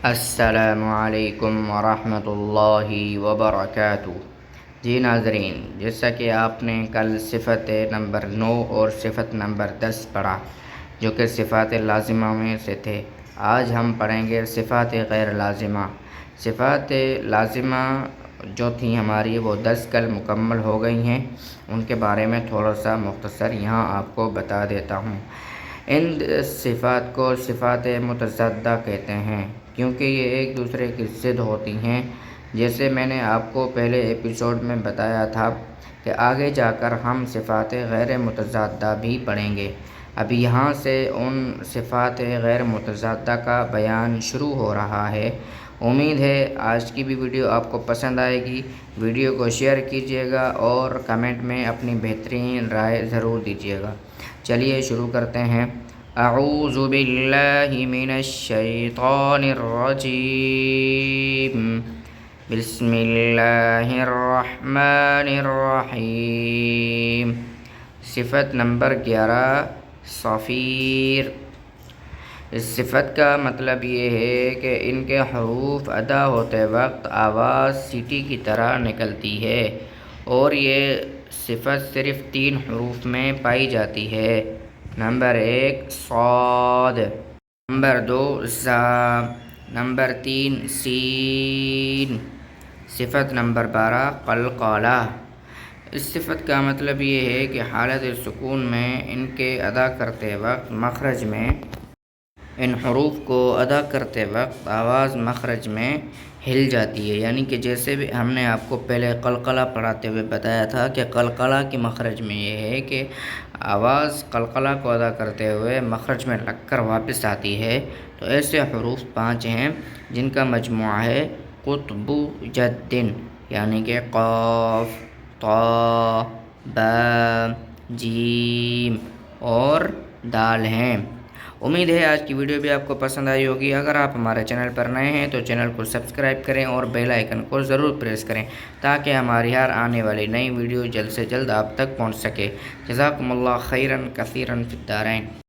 السلام علیکم ورحمۃ اللہ وبرکاتہ۔ جی ناظرین، جیسا کہ آپ نے کل صفت نمبر 9 اور صفت نمبر 10 پڑھا جو کہ صفات لازمہ میں سے تھے، آج ہم پڑھیں گے صفات غیر لازمہ۔ صفات لازمہ جو تھیں ہماری وہ 10 کل مکمل ہو گئی ہیں، ان کے بارے میں تھوڑا سا مختصر یہاں آپ کو بتا دیتا ہوں۔ ان صفات کو صفات متضادہ کہتے ہیں کیونکہ یہ ایک دوسرے کی ضد ہوتی ہیں۔ جیسے میں نے آپ کو پہلے ایپیسوڈ میں بتایا تھا کہ آگے جا کر ہم صفات غیر متضادہ بھی پڑھیں گے۔ اب یہاں سے ان صفات غیر متضادہ کا بیان شروع ہو رہا ہے۔ امید ہے آج کی بھی ویڈیو آپ کو پسند آئے گی۔ ویڈیو کو شیئر کیجیے گا اور کمنٹ میں اپنی بہترین رائے ضرور دیجیے گا۔ چلیے شروع کرتے ہیں۔ اعوذ باللہ من الشیطان الرجیم، بسم اللہ الرحمن الرحیم۔ صفت نمبر 11 صفیر۔ اس صفت کا مطلب یہ ہے کہ ان کے حروف ادا ہوتے وقت آواز سیٹی کی طرح نکلتی ہے، اور یہ صفت صرف 3 حروف میں پائی جاتی ہے۔ نمبر 1 صاد، نمبر 2 زا، نمبر 3 سین۔ صفت نمبر 12 قلقلہ۔ اس صفت کا مطلب یہ ہے کہ حالت سکون میں ان کے ادا کرتے وقت مخرج میں ان حروف کو ادا کرتے وقت آواز مخرج میں ہل جاتی ہے، یعنی کہ جیسے بھی ہم نے آپ کو پہلے قلقلہ پڑھاتے ہوئے بتایا تھا کہ قلقلہ کی مخرج میں یہ ہے کہ آواز قلقلہ کو ادا کرتے ہوئے مخرج میں لگ کر واپس آتی ہے۔ تو ایسے حروف 5 ہیں جن کا مجموعہ ہے قطب جد، یعنی کہ قاف، طا، با، جیم اور دال ہیں۔ امید ہے آج کی ویڈیو بھی آپ کو پسند آئی ہوگی۔ اگر آپ ہمارے چینل پر نئے ہیں تو چینل کو سبسکرائب کریں اور بیل آئیکن کو ضرور پریس کریں تاکہ ہماری ہر آنے والی نئی ویڈیو جلد سے جلد آپ تک پہنچ سکے۔ جزاکم اللہ خیرا کثیرا فی الدارین۔